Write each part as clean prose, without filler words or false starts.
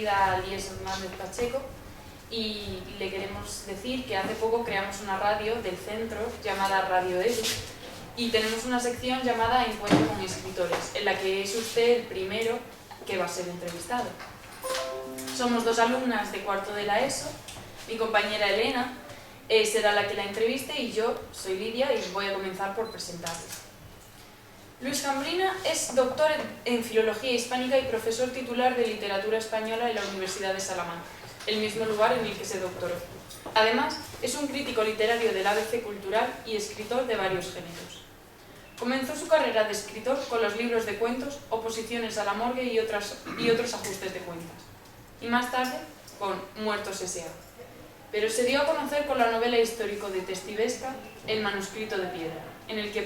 bienvenida a Elías Hernández Pacheco y le queremos decir que hace poco creamos una radio del centro llamada Radio Edu y tenemos una sección llamada Encuentro con Escritores, en la que es usted el primero que va a ser entrevistado. Somos dos alumnas de cuarto de la ESO, mi compañera Elena será la que la entreviste y yo soy Lidia y voy a comenzar por presentarles. Luis Cambrina es doctor en Filología Hispánica y profesor titular de Literatura Española en la Universidad de Salamanca, el mismo lugar en el que se doctoró. Además, es un crítico literario del ABC Cultural y escritor de varios géneros. Comenzó su carrera de escritor con los libros de cuentos, Oposiciones a la morgue y otros ajustes de cuentas, y más tarde con Muertos S.A. Pero se dio a conocer con la novela histórico-detectivesca El manuscrito de piedra, el que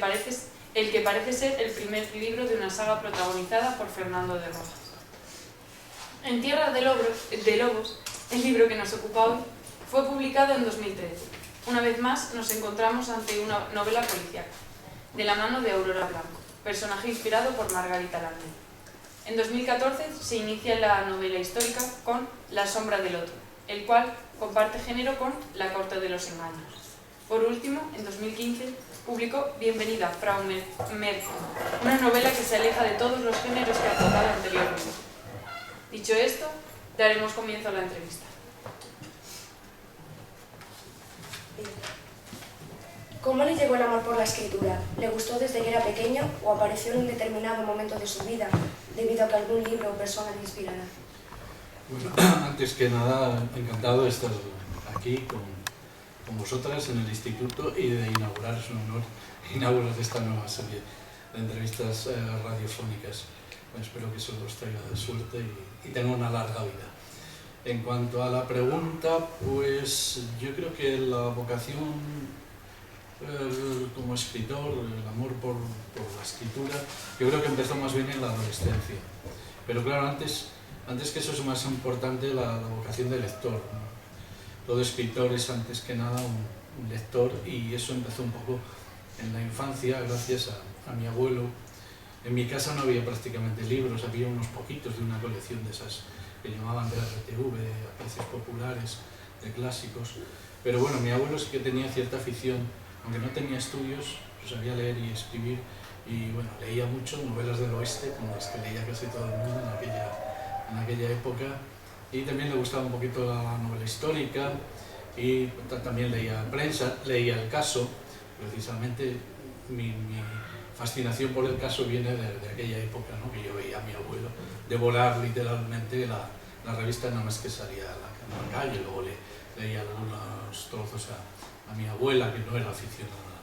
parece ser el primer libro de una saga protagonizada por Fernando de Rojas. En Tierra de Lobos, el libro que nos ocupa hoy, fue publicado en 2013. Una vez más nos encontramos ante una novela policiaca, de la mano de Aurora Blanco, personaje inspirado por Margarita Lande. En 2014 se inicia la novela histórica con La sombra del otro, el cual comparte género con La corte de los engaños. Por último, en 2015, publicó Bienvenida, Frau Merkel, una novela que se aleja de todos los géneros que ha tratado anteriormente. Dicho esto, daremos comienzo a la entrevista. ¿Cómo le llegó el amor por la escritura? ¿Le gustó desde que era pequeño o apareció en un determinado momento de su vida, debido a que algún libro o persona le inspirara? Bueno, antes que nada, encantado de estar aquí con vosotras en el instituto y de inaugurar, es un honor inaugurar esta nueva serie de entrevistas radiofónicas. Bueno, espero que eso os traiga de suerte y tenga una larga vida. En cuanto a la pregunta, pues yo creo que la vocación como escritor, el amor por la escritura, yo creo que empezó más bien en la adolescencia. Pero claro, antes que eso es más importante la vocación de lector, ¿no? Todo escritor es antes que nada un lector y eso empezó un poco en la infancia gracias a mi abuelo. En mi casa no había prácticamente libros, había unos poquitos de una colección de esas que llamaban de la RTV, de precios populares, de clásicos. Pero bueno, mi abuelo sí que tenía cierta afición, aunque no tenía estudios, pues sabía leer y escribir y bueno, leía mucho novelas del oeste, como las que leía casi todo el mundo en aquella época. Y también le gustaba un poquito la novela histórica y también leía prensa, leía El Caso. Precisamente mi fascinación por El Caso viene de aquella época, ¿no? Que yo veía a mi abuelo devorar literalmente la revista nada más que salía a la calle. Luego leía algunos trozos a mi abuela, que no era aficionada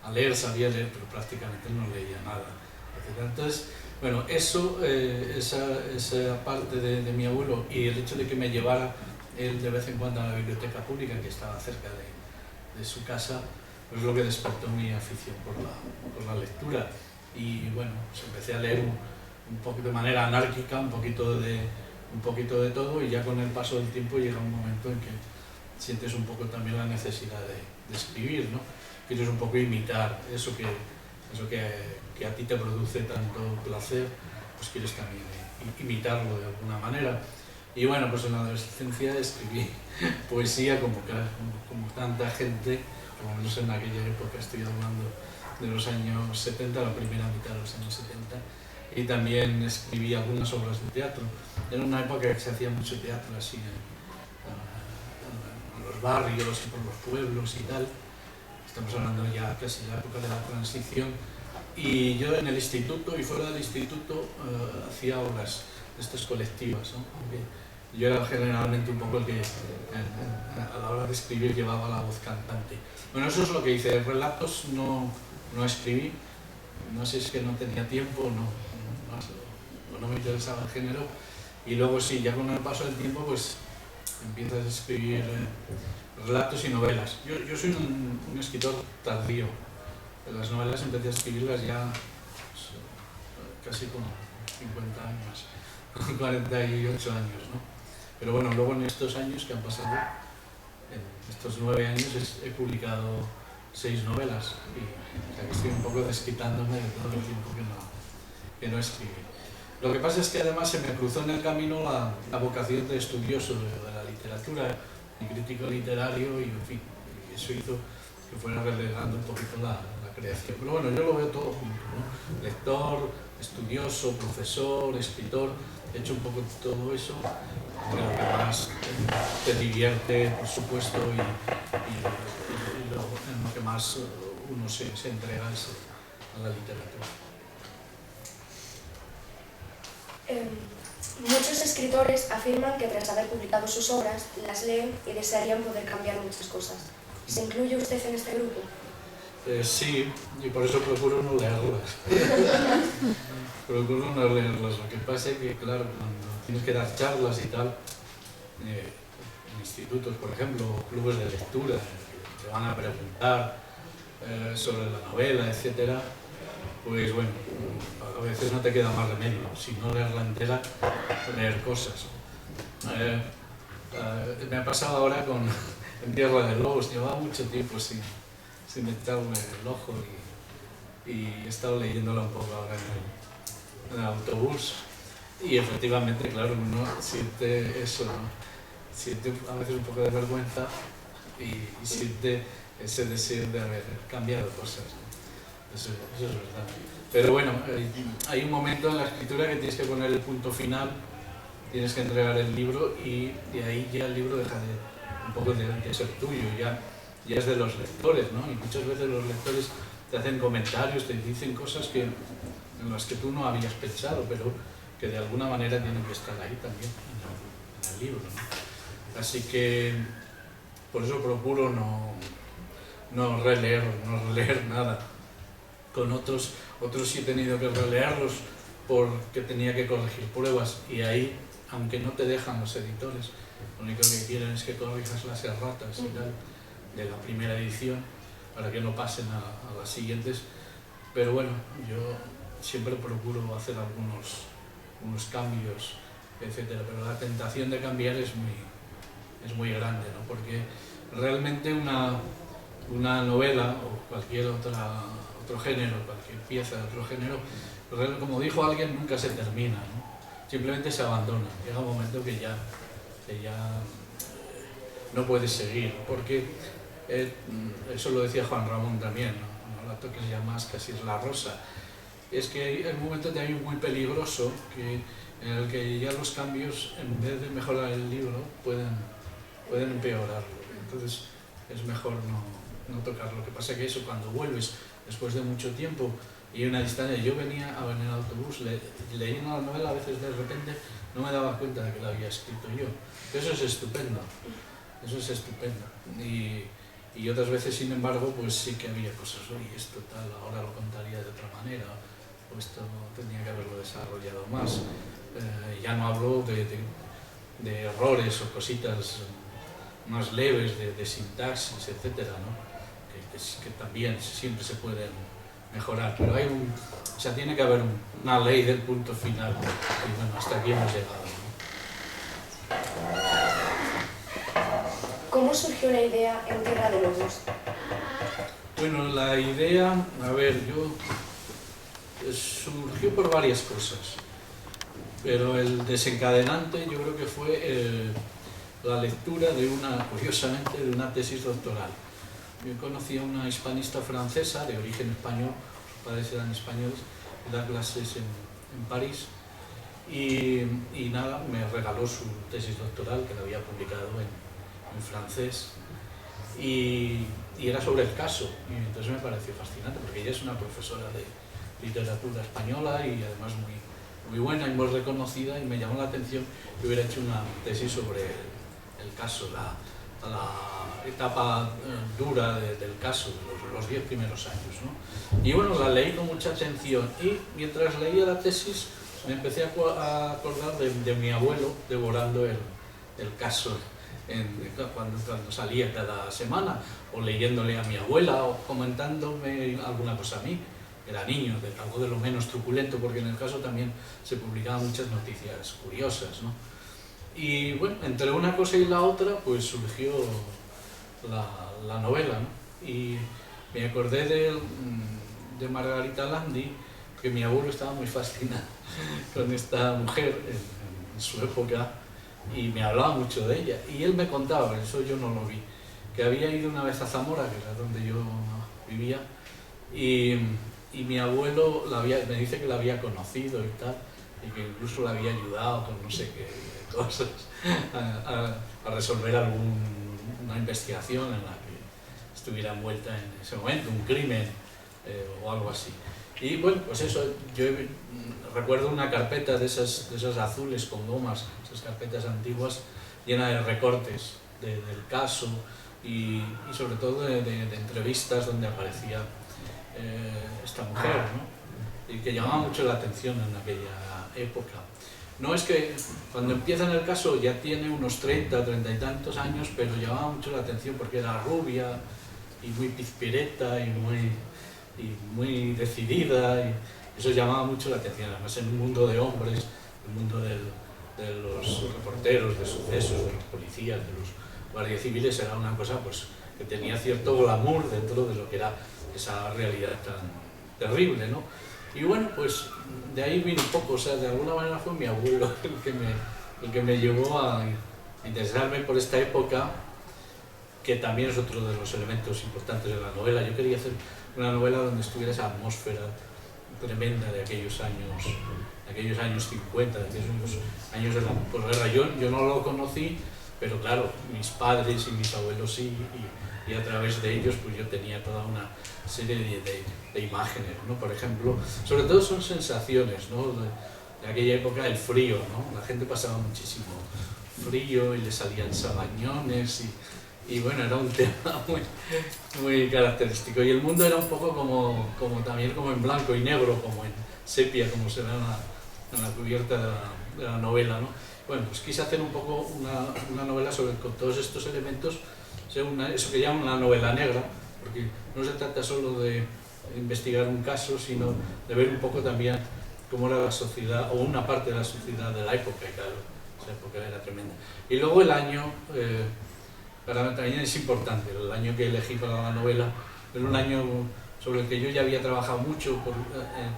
a leer, sabía leer, pero prácticamente no leía nada. Entonces, bueno, esa parte de mi abuelo y el hecho de que me llevara él de vez en cuando a la biblioteca pública que estaba cerca de su casa, pues lo que despertó mi afición por la lectura. Y bueno, pues empecé a leer un poco de manera anárquica, un poquito de todo, y ya con el paso del tiempo llega un momento en que sientes un poco también la necesidad de escribir, ¿no? Quieres un poco imitar eso que a ti te produce tanto placer, pues quieres también imitarlo de alguna manera. Y bueno, pues en la adolescencia escribí poesía como tanta gente, por lo menos en aquella época, estoy hablando de los años 70, la primera mitad de los años 70, y también escribí algunas obras de teatro. Era una época que se hacía mucho teatro así en los barrios y por los pueblos y tal. Estamos hablando ya casi de la época de la transición. Y yo en el instituto y fuera del instituto hacía obras de estas colectivas, ¿no? Aunque yo era generalmente un poco el que a la hora de escribir llevaba la voz cantante. Bueno, eso es lo que hice. Relatos no escribí, no sé si es que no tenía tiempo o no me interesaba el género. Y luego sí, ya con el paso del tiempo pues empiezas a escribir relatos y novelas. Yo soy un escritor tardío. Las novelas empecé a escribirlas ya casi con 50 años, con 48 años, ¿no? Pero bueno, luego en estos años que han pasado, en estos 9 años, he publicado 6 novelas y o sea, que estoy un poco desquitándome de todo el tiempo que no escribí. Lo que pasa es que además se me cruzó en el camino la vocación de estudioso de la literatura y crítico literario, y en fin, y eso hizo que fuera relegando un poquito la creación. Pero bueno, yo lo veo todo junto, ¿no? Lector, estudioso, profesor, escritor, he hecho un poco todo eso, de lo que más te divierte, por supuesto, y en lo que más uno se entrega es a la literatura. Muchos escritores afirman que tras haber publicado sus obras, las leen y desearían poder cambiar muchas cosas. ¿Se incluye usted en este grupo? Sí, y por eso procuro no leerlas. Procuro no leerlas. Lo que pasa es que, claro, cuando tienes que dar charlas y tal, en institutos, por ejemplo, o clubes de lectura, que te van a preguntar sobre la novela, etcétera, pues bueno, a veces no te queda más remedio, si no leerla entera, leer cosas. Me ha pasado ahora con En Tierra de Lobos, llevaba mucho tiempo sin echarme el ojo y he estado leyéndola un poco ahora en el autobús, y efectivamente, claro, uno siente eso, ¿no? Siente a veces un poco de vergüenza y siente ese deseo de haber cambiado cosas, ¿no? Eso es verdad. Pero bueno, hay un momento en la escritura que tienes que poner el punto final, tienes que entregar el libro, y de ahí ya el libro deja un poco de ser tuyo, ya es de los lectores, ¿no? Y muchas veces los lectores te hacen comentarios, te dicen cosas en las que tú no habías pensado, pero que de alguna manera tienen que estar ahí también en el libro, ¿no? Así que por eso procuro no releer nada. Con otros sí he tenido que releerlos porque tenía que corregir pruebas, y ahí, aunque no te dejan los editores, lo único que quieren es que corrijas las erratas y tal de la primera edición para que no pasen a las siguientes. Pero bueno, yo siempre procuro hacer unos cambios, etcétera, pero la tentación de cambiar es muy grande, ¿no? Porque realmente una novela o cualquier otro género, cualquier pieza de otro género, como dijo alguien, nunca se termina, ¿no? Simplemente se abandona. Llega un momento que ya no puedes seguir, porque eso lo decía Juan Ramón también, ¿no? No la toques ya más, que así es la rosa. Es que hay un momento también muy peligroso en el que ya los cambios, en vez de mejorar el libro, pueden empeorarlo. Entonces es mejor no tocarlo. Lo que pasa es que eso, cuando vuelves después de mucho tiempo y una distancia, yo venía en el autobús leyendo la novela, a veces de repente no me daba cuenta de que la había escrito yo. Eso es estupendo, y otras veces, sin embargo, pues sí que había cosas, oye, esto tal, ahora lo contaría de otra manera, o esto tenía que haberlo desarrollado más. Ya no hablo de errores o cositas más leves de sintaxis, etcétera, ¿no? Que también siempre se pueden mejorar, pero tiene que haber una ley del punto final, y bueno, hasta aquí hemos llegado, ¿no? ¿Cómo surgió la idea En Tierra de Lobos? Bueno, la idea, surgió por varias cosas, pero el desencadenante yo creo que fue la lectura curiosamente, de una tesis doctoral. Yo conocí a una hispanista francesa de origen español, sus padres eran españoles, que da clases en París, y nada, me regaló su tesis doctoral, que la había publicado en francés, y era sobre el caso, y entonces me pareció fascinante, porque ella es una profesora de literatura española y además muy buena y muy reconocida, y me llamó la atención que hubiera hecho una tesis sobre el caso, la etapa dura del caso, los 10 primeros años, ¿no? Y bueno, la leí con mucha atención, y mientras leía la tesis me empecé a acordar de mi abuelo devorando el caso cuando salía cada semana, o leyéndole a mi abuela, o comentándome alguna cosa a mí. Era niño, algo de lo menos truculento, porque en el caso también se publicaban muchas noticias curiosas, ¿no? Y bueno, entre una cosa y la otra, pues surgió la novela, ¿no? Y me acordé de Margarita Landi, porque mi abuelo estaba muy fascinado con esta mujer en su época y me hablaba mucho de ella. Y él me contaba, eso yo no lo vi, que había ido una vez a Zamora, que era donde yo vivía, y mi abuelo me dice que la había conocido y tal, y que incluso la había ayudado con no sé qué cosas a resolver una investigación en la que estuviera envuelta en ese momento, un crimen o algo así. Y bueno, pues eso, yo recuerdo una carpeta de esas azules con gomas, esas carpetas antiguas, llena de recortes del caso y sobre todo de entrevistas donde aparecía esta mujer, ¿no? Y que llamaba mucho la atención en aquella época. No es que cuando empieza en el caso ya tiene unos 30 o 30 y tantos años, pero llamaba mucho la atención porque era rubia y muy pizpireta y muy decidida, y eso llamaba mucho la atención. Además, en un mundo de hombres, el mundo de los reporteros de sucesos, de los policías, de los guardias civiles, era una cosa pues que tenía cierto glamour dentro de lo que era esa realidad tan terrible, ¿no? Y bueno, pues de ahí vino un poco, o sea, de alguna manera fue mi abuelo el que me llevó a interesarme por esta época, que también es otro de los elementos importantes de la novela. Yo quería hacer una novela donde estuviera esa atmósfera tremenda de aquellos años 50, de aquellos años de la posguerra. Yo no lo conocí, pero claro, mis padres y mis abuelos sí, y a través de ellos pues yo tenía toda una serie de imágenes, ¿no? Por ejemplo, sobre todo son sensaciones, ¿no? De aquella época, el frío, ¿no? La gente pasaba muchísimo frío y le salían sabañones y bueno, era un tema muy característico. Y el mundo era un poco también como en blanco y negro, como en sepia, como se ve en la cubierta de la novela, ¿no? Bueno, pues quise hacer un poco una novela con todos estos elementos, eso que llaman una novela negra, porque no se trata solo de investigar un caso, sino de ver un poco también cómo era la sociedad, o una parte de la sociedad de la época, y claro, esa época era tremenda. Y luego el año, para mí también es importante, el año que elegí para la novela, era un año sobre el que yo ya había trabajado mucho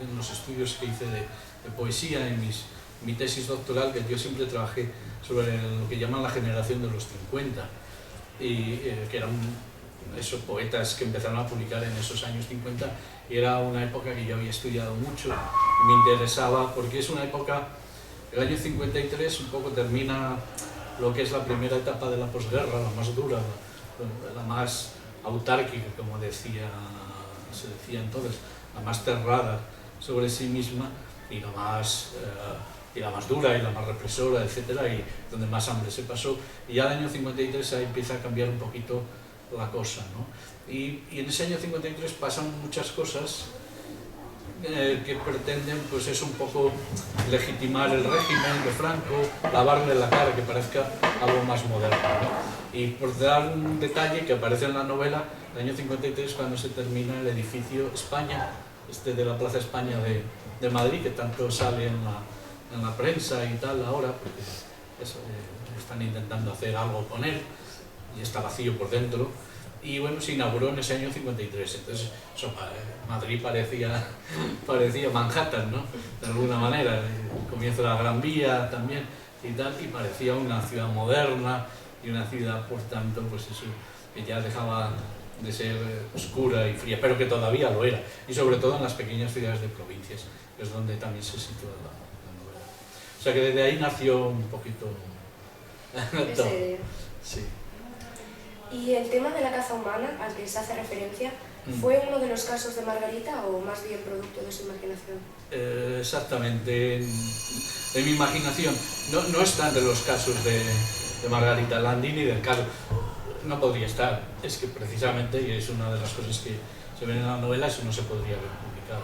en los estudios que hice de poesía, en mi tesis doctoral, que yo siempre trabajé sobre lo que llaman la generación de los 50, y que eran esos poetas que empezaron a publicar en esos años 50, y era una época que yo había estudiado mucho, me interesaba, porque es una época, el año 53 un poco termina lo que es la primera etapa de la posguerra, la más dura, la más autárquica, como se decía entonces, la más cerrada sobre sí misma, y la más dura y la más represora, etcétera, y donde más hambre se pasó. Y ya el año 53 ahí empieza a cambiar un poquito la cosa, ¿no? Y en ese año 53 pasan muchas cosas que pretenden, pues es un poco legitimar el régimen de Franco, lavarle la cara, que parezca algo más moderno, ¿no? Y por dar un detalle que aparece en la novela, el año 53, cuando se termina el edificio España, de la Plaza España de Madrid, que tanto sale en la prensa y tal ahora, porque están intentando hacer algo con él, y está vacío por dentro, y bueno, se inauguró en ese año 53, entonces Madrid parecía Manhattan, ¿no? De alguna manera, el comienzo de la Gran Vía también y tal, y parecía una ciudad moderna y una ciudad, por tanto, pues eso, que ya dejaba de ser oscura y fría, pero que todavía lo era, y sobre todo en las pequeñas ciudades de provincias, que es donde también se sitúa la novela. O sea que desde ahí nació un poquito todo. Sí. ¿Y el tema de la caza humana, al que se hace referencia, fue uno de los casos de Margarita o más bien producto de su imaginación? Exactamente, de mi imaginación. No está entre los casos de Margarita Landini, del caso. No podría estar. Es que precisamente, y es una de las cosas que se ven en la novela, eso no se podría haber publicado.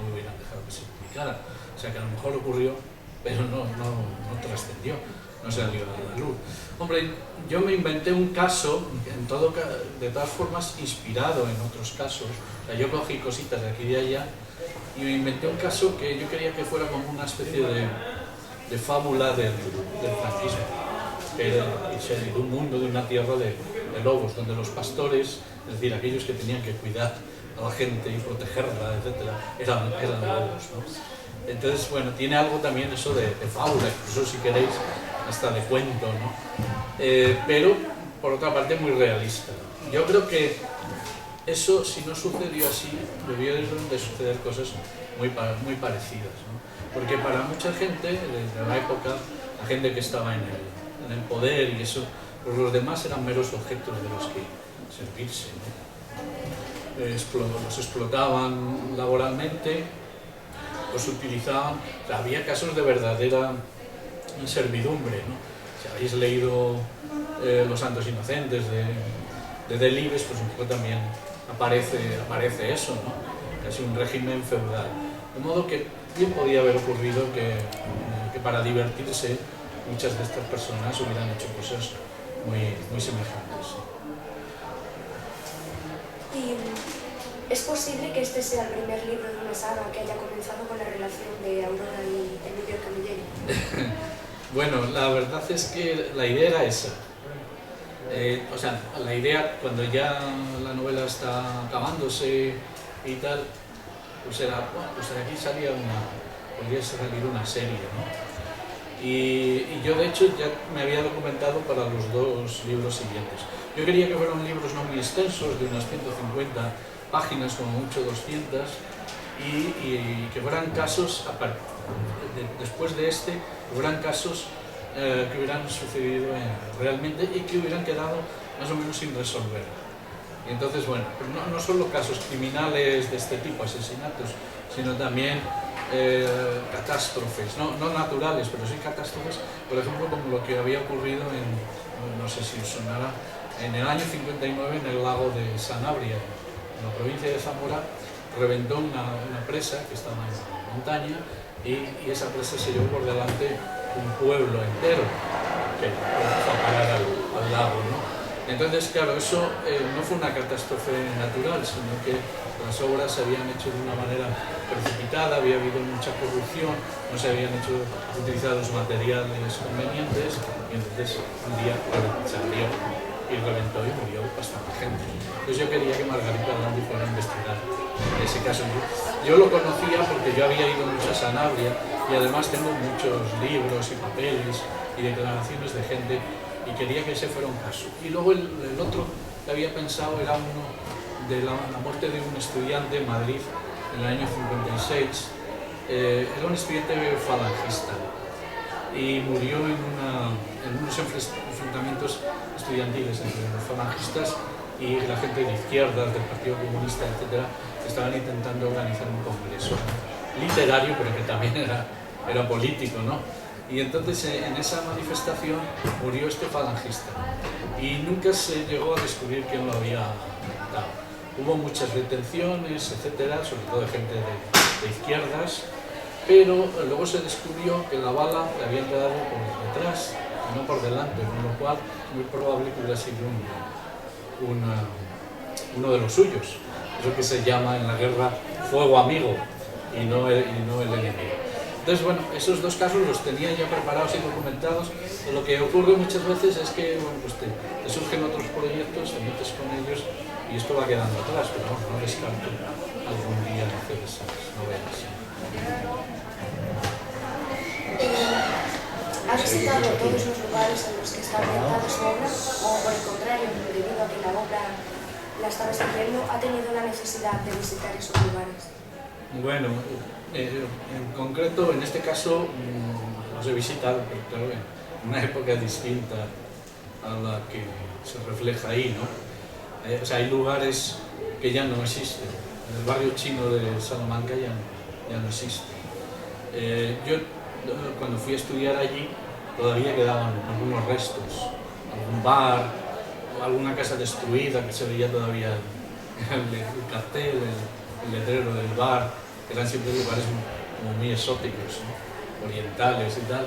No hubieran dejado que se publicara. O sea que a lo mejor ocurrió, pero no trascendió. No salió a la luz. Hombre, yo me inventé un caso, de todas formas inspirado en otros casos. O sea, yo cogí cositas de aquí y de allá y me inventé un caso que yo quería que fuera como una especie de fábula del franquismo. Que era de un mundo, de una tierra de lobos, donde los pastores, es decir, aquellos que tenían que cuidar a la gente y protegerla, etc., eran lobos, ¿no? Entonces, bueno, tiene algo también eso de fábula, incluso si queréis, hasta de cuento, ¿no? Pero, por otra parte, muy realista. Yo creo que eso, si no sucedió así, debieron de suceder cosas muy parecidas, ¿no? Porque para mucha gente de la época, la gente que estaba en el poder y eso, pues los demás eran meros objetos de los que servirse, ¿no? Los explotaban laboralmente, los utilizaban. O sea, había casos de verdadera servidumbre, ¿no? Si habéis leído Los Santos Inocentes de Delibes, pues un poco también aparece eso, ¿no? Casi un régimen feudal. De modo que bien podía haber ocurrido que para divertirse muchas de estas personas hubieran hecho cosas muy semejantes. ¿Y es posible que este sea el primer libro de una saga que haya comenzado con la relación de Aurora y Emilio Camilleri? Bueno, la verdad es que la idea era esa. O sea, la idea, cuando ya la novela está acabándose y tal, pues era, bueno, pues de aquí podría salir una serie, ¿no? Y yo, de hecho, ya me había documentado para los 2 libros siguientes. Yo quería que fueran libros no muy extensos, de unas 150 páginas, como mucho 200, y que fueran casos, después de este, que fueran casos que hubieran sucedido realmente y que hubieran quedado más o menos sin resolver. Y entonces, bueno, no solo casos criminales de este tipo, asesinatos, sino también catástrofes, no naturales, pero sí catástrofes, por ejemplo, como lo que había ocurrido no sé si os sonará, en el año 59 en el lago de Sanabria, en la provincia de Zamora, reventó una presa que estaba en la montaña y esa presa se llevó por delante un pueblo entero que fue a parar al lago, ¿no? Entonces, claro, eso no fue una catástrofe natural, sino que las obras se habían hecho de una manera precipitada, había habido mucha corrupción, no se habían utilizado los materiales convenientes, y entonces un día se abrió y reventó y murió bastante gente. Entonces yo quería que Margarita Landi fuera a investigar ese caso. Yo lo conocía porque yo había ido mucho a Sanabria y además tengo muchos libros y papeles y declaraciones de gente y quería que ese fuera un caso. Y luego el otro que había pensado era uno de la muerte de un estudiante en Madrid en el año 56. Era un estudiante falangista y murió en unos enfrentamientos estudiantiles entre los falangistas y la gente de izquierdas, del Partido Comunista, etc., estaban intentando organizar un congreso literario, pero que también era político, ¿no? Y entonces en esa manifestación murió este falangista y nunca se llegó a descubrir quién lo había matado. Hubo muchas detenciones, etcétera, sobre todo de gente de izquierdas, pero luego se descubrió que la bala le habían quedado por detrás y no por delante, con lo cual es muy probable que hubiera sido uno de los suyos. Eso que se llama en la guerra fuego amigo y no el enemigo. Entonces, bueno, esos 2 casos los tenía ya preparados y documentados. Lo que ocurre muchas veces es que, bueno, pues te surgen otros proyectos, te metes con ellos y esto va quedando atrás, pero no descarto algún día hacer esas novelas. ¿Has visitado todos los lugares en los que está ambientada su obra o, por el contrario, debido a que la obra la estaba escribiendo, ha tenido la necesidad de visitar esos lugares? Bueno, en concreto, en este caso, los he visitado, pero claro, en una época distinta a la que se refleja ahí, ¿no? O sea, hay lugares que ya no existen. El barrio chino de Salamanca ya no existe. Yo, cuando fui a estudiar allí, todavía quedaban algunos restos, algún bar, alguna casa destruida que se veía todavía el cartel, el letrero del bar. Eran siempre lugares como muy exóticos, ¿no? Orientales y tal.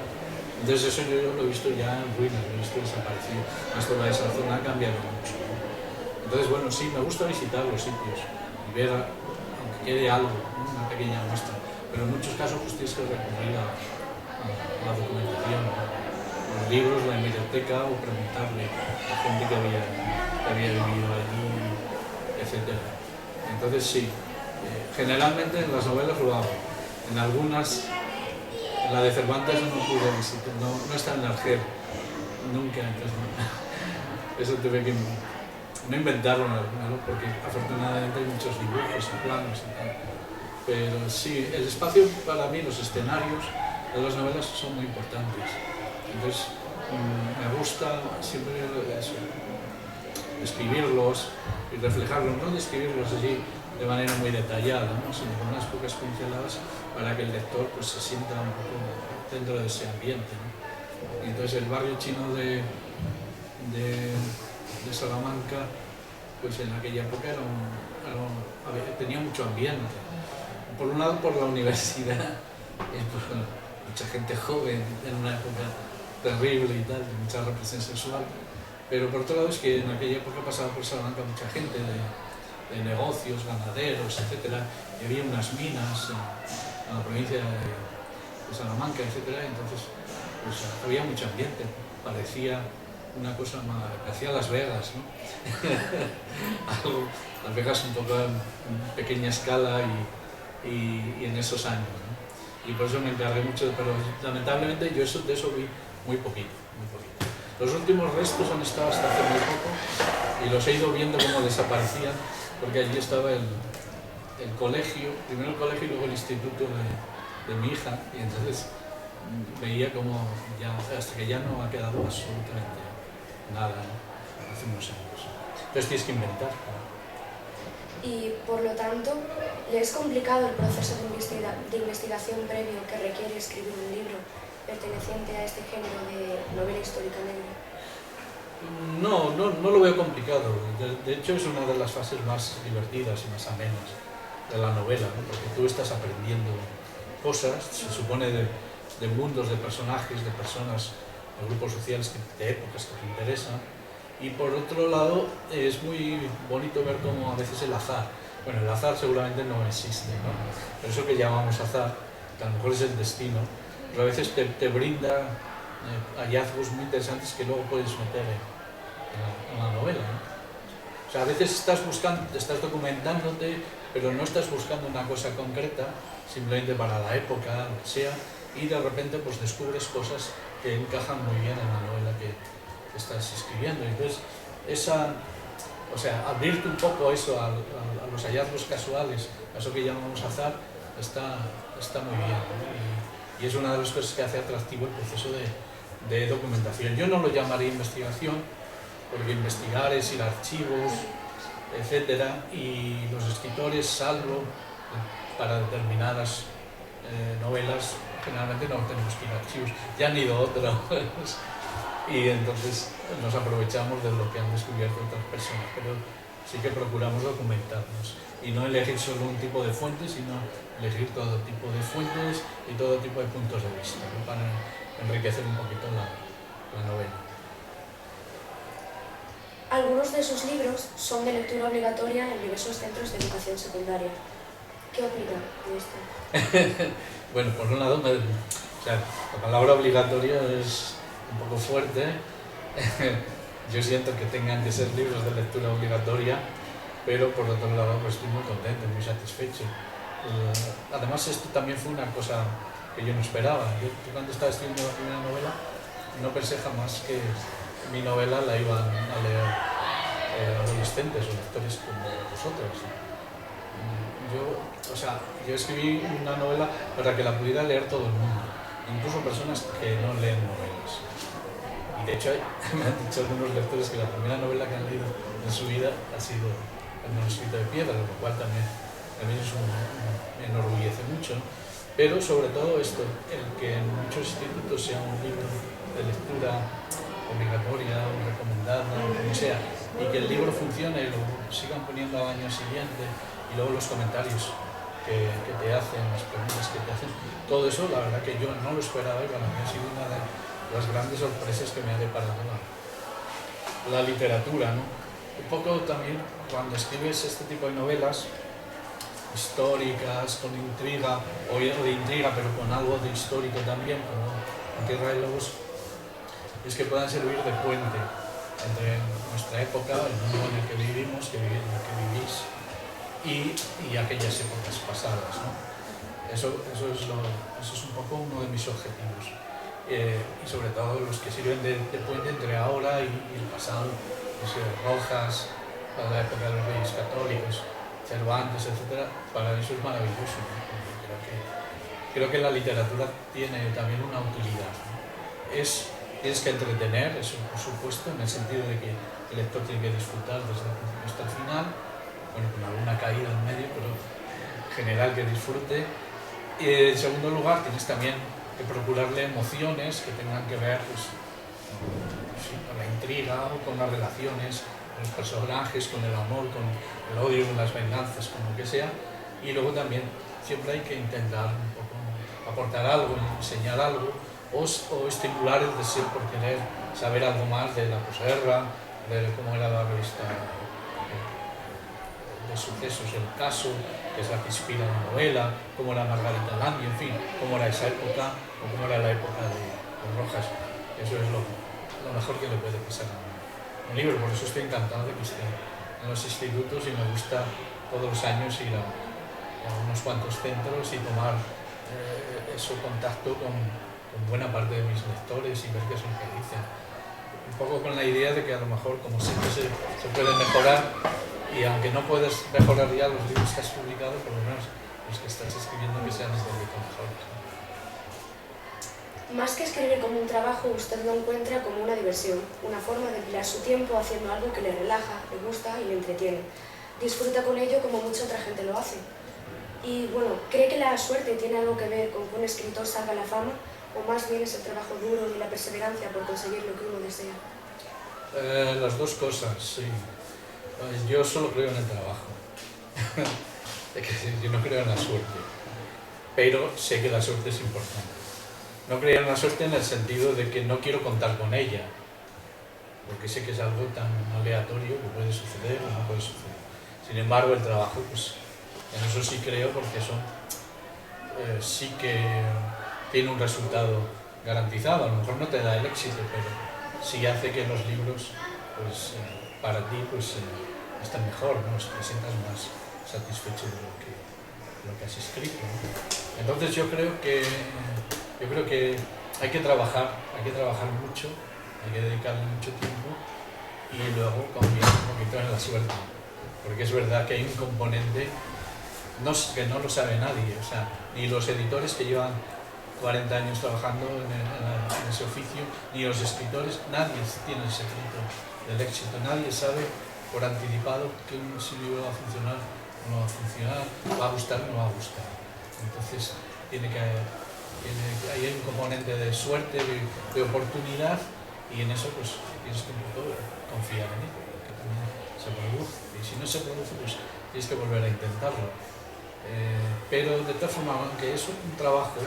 Entonces eso yo lo he visto ya en ruinas, lo he visto desaparecido. Toda esa zona ha cambiado mucho, ¿no? Entonces, bueno, sí, me gusta visitar los sitios y ver, aunque quede algo, ¿no? Una pequeña muestra. Pero en muchos casos pues tienes que recurrir a la documentación, ¿no? Los libros, la hemeroteca, o preguntarle a gente que había vivido allí, etc. Entonces sí, generalmente en las novelas lo hago. En algunas, en la de Cervantes no pude visitar, no está en el Argel, nunca, entonces no. Eso tuve que no inventarlo, porque afortunadamente hay muchos dibujos y planos y tal. Pero sí, el espacio para mí, los escenarios de las novelas son muy importantes. Entonces me gusta siempre eso, escribirlos y reflejarlos, no describirlos allí de manera muy detallada, ¿no? Sino con unas pocas pinceladas para que el lector pues, se sienta un poco dentro de ese ambiente, ¿no? Y entonces el barrio chino de Salamanca, pues en aquella época tenía mucho ambiente. Por un lado por la universidad, pues, mucha gente joven en una época terrible y tal, de mucha represión sexual, pero por otro lado es que en aquella época pasaba por Salamanca mucha gente de negocios, ganaderos, etcétera, y había unas minas en la provincia de Salamanca, etcétera, entonces pues, había mucho ambiente, parecía una cosa más, parecía Las Vegas, ¿no? Las Vegas un poco en pequeña escala y en esos años, ¿no? Y por eso me encargué mucho, pero lamentablemente yo de eso vi muy poquito. Los últimos restos han estado hasta hace muy poco y los he ido viendo cómo desaparecían, porque allí estaba el colegio, primero el colegio y luego el instituto de mi hija, y entonces veía como ya, hasta que ya no ha quedado absolutamente nada, ¿no? Hace unos años. Entonces tienes que inventar. Y por lo tanto, ¿le es complicado el proceso de investigación previo que requiere escribir un libro perteneciente a este género de novela histórica negra? No lo veo complicado. De hecho es una de las fases más divertidas y más amenas de la novela, ¿no? Porque tú estás aprendiendo cosas, se supone de mundos, de personajes, de personas, de grupos sociales, de épocas que te interesan. Y por otro lado, es muy bonito ver cómo a veces el azar, bueno, el azar seguramente no existe, ¿no? Pero eso que llamamos azar, que a lo mejor es el destino, pero a veces te brinda hallazgos muy interesantes que luego puedes meter en la novela, ¿no? O sea, a veces estás documentándote, pero no estás buscando una cosa concreta, simplemente para la época, lo que sea, y de repente pues descubres cosas que encajan muy bien en la novela que estás escribiendo. Entonces, abrirte un poco eso a los hallazgos casuales, a eso que llamamos azar, está muy bien, ¿no? Y es una de las cosas que hace atractivo el proceso de documentación. Yo no lo llamaría investigación, porque investigar es ir a archivos, etcétera, y los escritores, salvo para determinadas novelas, generalmente no tenemos que ir a archivos, ya han ido otros. Y entonces nos aprovechamos de lo que han descubierto otras personas, pero sí que procuramos documentarnos y no elegir solo un tipo de fuentes, sino elegir todo tipo de fuentes y todo tipo de puntos de vista, ¿no? Para enriquecer un poquito la novela. Algunos de sus libros son de lectura obligatoria en diversos centros de educación secundaria. ¿Qué opina de esto? Bueno, por un lado, la palabra obligatoria es un poco fuerte. Yo siento que tengan que ser libros de lectura obligatoria, pero por otro lado pues estoy muy contento, muy satisfecho. Además esto también fue una cosa que yo no esperaba. Yo cuando estaba escribiendo la primera novela no pensé jamás que mi novela la iban a leer adolescentes o lectores como vosotros. Yo escribí una novela para que la pudiera leer todo el mundo, incluso personas que no leen novelas. Y de hecho me han dicho algunos lectores que la primera novela que han leído en su vida ha sido El manuscrito de piedra, lo cual también me enorgullece mucho. Pero sobre todo esto, el que en muchos institutos sea un libro de lectura obligatoria o recomendada, o como sea, y que el libro funcione y lo sigan poniendo al año siguiente, y luego los comentarios que te hacen, las preguntas que te hacen, todo eso la verdad que yo no lo esperaba y para mí ha sido una de las grandes sorpresas que me ha deparado la literatura, ¿no? Un poco también cuando escribes este tipo de novelas históricas, con intriga, o de intriga pero con algo de histórico también, como En Tierra de Lobos, es que puedan servir de puente entre nuestra época, el mundo en el que vivimos, en el que vivís, y aquellas épocas pasadas, ¿no? Eso es un poco uno de mis objetivos. Y sobre todo los que sirven de puente entre ahora y el pasado, pues, Rojas, para la época de los Reyes Católicos, Cervantes, etc. Para eso es maravilloso, ¿no? Creo que la literatura tiene también una utilidad, ¿no? Tienes que entretener, eso por supuesto, en el sentido de que el lector tiene que disfrutar desde el principio hasta el final, bueno, con alguna caída en medio, pero en general que disfrute. Y en segundo lugar, tienes también que procurarle emociones que tengan que ver, pues, con la intriga o con las relaciones, con los personajes, con el amor, con el odio, con las venganzas, con lo que sea. Y luego también siempre hay que intentar un poco aportar algo, enseñar algo, o estimular el deseo por querer saber algo más de la posguerra, de cómo era la revista de sucesos, el caso, que es la que inspira la novela, cómo era Margarita Landi, en fin, cómo era esa época, o cómo era la época de Rojas. Eso es lo mejor que le puede pasar a un libro. Por eso estoy encantado de que esté en los institutos y me gusta todos los años ir a unos cuantos centros y tomar contacto con buena parte de mis lectores y ver qué es lo que dicen. Un poco con la idea de que a lo mejor, como siempre, se puede mejorar, y aunque no puedes mejorar ya los libros que has publicado, por lo menos los que estás escribiendo que sean un poquito mejores. Más que escribir como un trabajo, usted lo encuentra como una diversión, una forma de emplear su tiempo haciendo algo que le relaja, le gusta y le entretiene. Disfruta con ello como mucha otra gente lo hace. Y bueno, ¿cree que la suerte tiene algo que ver con que un escritor salga a la fama? ¿O más bien es el trabajo duro y la perseverancia por conseguir lo que uno desea? Las dos cosas, sí. Yo solo creo en el trabajo. Yo no creo en la suerte. Pero sé que la suerte es importante. No creo en la suerte en el sentido de que no quiero contar con ella, porque sé que es algo tan aleatorio que puede suceder o no puede suceder. Sin embargo, el trabajo, pues, en eso sí creo, porque eso sí que tiene un resultado garantizado. A lo mejor no te da el éxito, pero sí hace que los libros, pues, para ti, pues, estén mejor, ¿no? Te sientas más satisfecho de lo que has escrito, ¿no? Entonces yo creo que hay que trabajar mucho, hay que dedicarle mucho tiempo y luego confiar un poquito en la suerte, porque es verdad que hay un componente que no lo sabe nadie, o sea, ni los editores que llevan 40 años trabajando en ese oficio, ni los escritores, nadie tiene el secreto del éxito, nadie sabe por anticipado que un libro va a funcionar o no va a funcionar, va a gustar o no va a gustar. Entonces hay un componente de suerte, de oportunidad, y en eso pues tienes que un poco confiar en ello, que también se produce, y si no se produce pues tienes que volver a intentarlo. Pero de todas formas, aunque es un trabajo,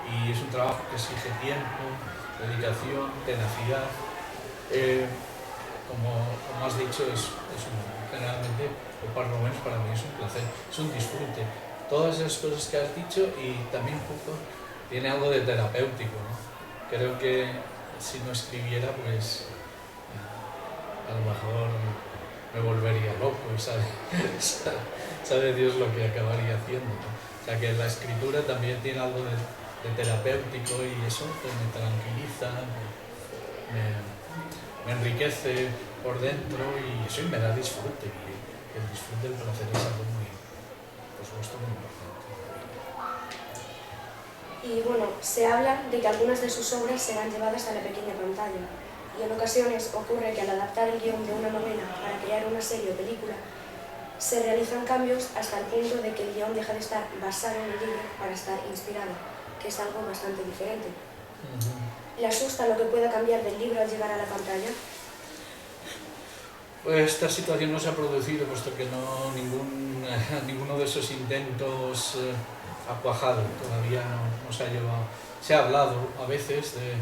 y es un trabajo que exige tiempo, dedicación, tenacidad, como has dicho, generalmente, o por lo menos para mí es un placer, es un disfrute. Todas esas cosas que has dicho, y también un poco tiene algo de terapéutico, ¿no? Creo que si no escribiera, pues a lo mejor me volvería loco, sabe Dios lo que acabaría haciendo, ¿no? O sea que la escritura también tiene algo de terapéutico, y eso pues, me tranquiliza, me enriquece por dentro, y eso me da disfrute, y el disfrute del placer es algo muy, por supuesto, muy importante. Y bueno, se habla de que algunas de sus obras serán llevadas a la pequeña pantalla, y en ocasiones ocurre que al adaptar el guión de una novela para crear una serie o película, se realizan cambios hasta el punto de que el guión deja de estar basado en el libro para estar inspirado, que es algo bastante diferente. ¿Le asusta lo que pueda cambiar del libro al llegar a la pantalla? Pues esta situación no se ha producido, puesto que ninguno de esos intentos ha cuajado, todavía no se ha llevado. Se ha hablado a veces de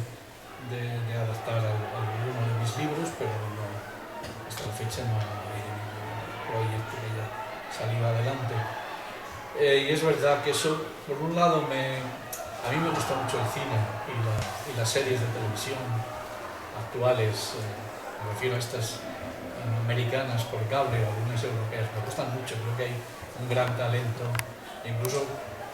adaptar alguno de mis libros, pero no, hasta la fecha no ha habido ningún proyecto que haya salido adelante. Y es verdad que eso, por un lado, a mí me gusta mucho el cine y las series de televisión actuales, me refiero a estas americanas por cable o algunas europeas, me gustan mucho, creo que hay un gran talento, incluso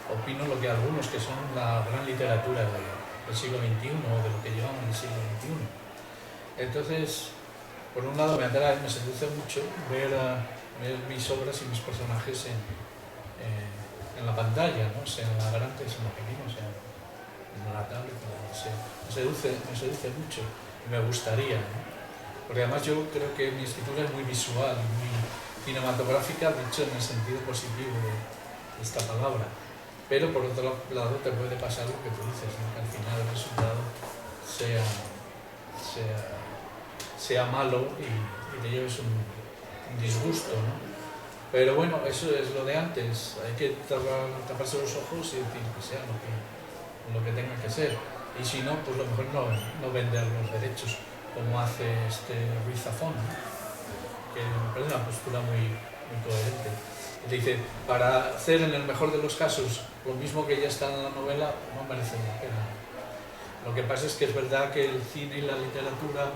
opino lo que algunos que son la gran literatura del siglo XXI o de lo que llevamos en el siglo XXI. Entonces, por un lado me atrae, me seduce mucho ver mis obras y mis personajes en la pantalla, ¿no? Sea en la grande, sea en la pequeña, sea en la tablet, me seduce mucho y me gustaría, ¿no? Porque además yo creo que mi escritura es muy visual, muy cinematográfica, dicho en el sentido positivo de esta palabra. Pero por otro lado te puede pasar lo que tú dices, ¿no? Que al final el resultado sea malo y te lleves un disgusto, ¿no? Pero bueno, eso es lo de antes, hay que taparse los ojos y decir que sea lo que tenga que ser. Y si no, pues lo mejor no vender los derechos, como hace Ruiz Zafón, ¿no? Que me parece una postura muy coherente. Dice, para hacer en el mejor de los casos lo mismo que ya está en la novela, no merece la pena. Lo que pasa es que es verdad que el cine y la literatura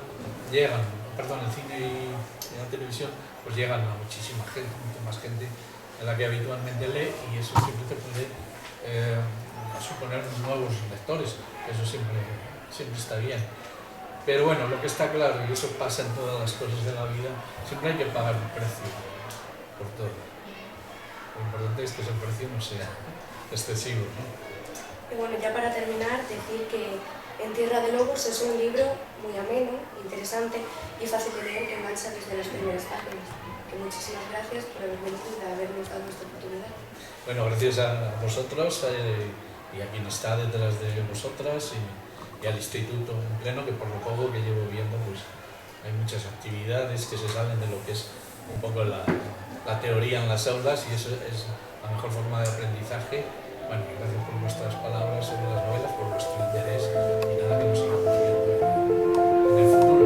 llegan, el cine y la televisión, pues llegan a muchísima gente, mucho más gente de la que habitualmente lee, y eso siempre te puede suponer nuevos lectores, eso siempre está bien. Pero bueno, lo que está claro, y eso pasa en todas las cosas de la vida, siempre hay que pagar un precio por todo. Lo importante es que ese precio no sea excesivo, ¿no? Y bueno, ya para terminar, decir que En Tierra de Lobos es un libro muy ameno, interesante y fácil de leer que engancha desde las primeras páginas. Que muchísimas gracias por haber venido y habernos dado esta oportunidad. Bueno, gracias a vosotros y a quien está detrás de vosotras y al instituto en pleno, que por lo poco que llevo viendo, pues hay muchas actividades que se salen de lo que es un poco la teoría en las aulas, y eso es la mejor forma de aprendizaje. Bueno, gracias por vuestras palabras sobre las novelas, por vuestro interés, y nada, que nos sigamos viendo en el futuro.